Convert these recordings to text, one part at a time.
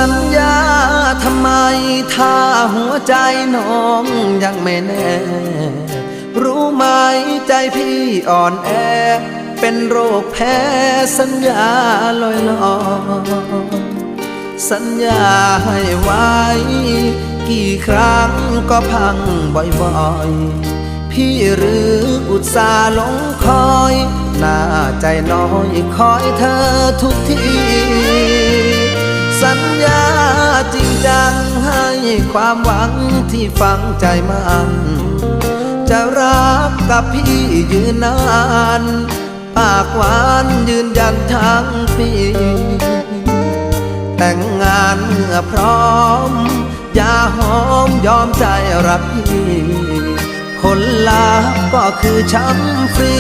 สัญญาทำไมถ้าหัวใจน้องยังไม่แน่รู้ไหมใจพี่อ่อนแอเป็นโรคแพ้สัญญาลอยสัญญาให้ไว้กี่ครั้งก็พังบ่อยๆพี่หรืออุตส่าห์หลงคอยหน้าใจน้อยคอยเธอทุกทีสัญญาจริงจังให้ความหวังที่ฝังใจมันจะรักกับพี่ยืนนานปากหวานยืนยันทั้งปีแต่งงานเมื่อพร้อมอย่าหอมยอมใจรักพี่ผลลัพธ์ก็คือช้ำฟรี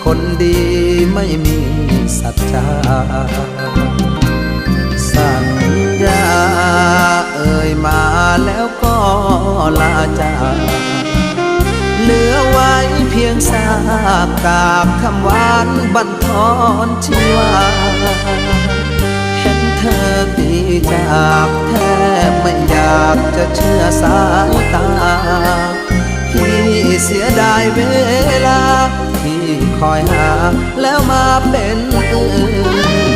คนดีไม่มีสัจจาสัญญาเอ่ยมาแล้วก็ลาจากเหลือไว้เพียงซากกากคำหวานบั่นทอนชีวาเห็นเธอดีจากแทบไม่อยากจะเชื่อสายตาพี่เสียดายเวลาที่คอยหาแล้วมาเป็น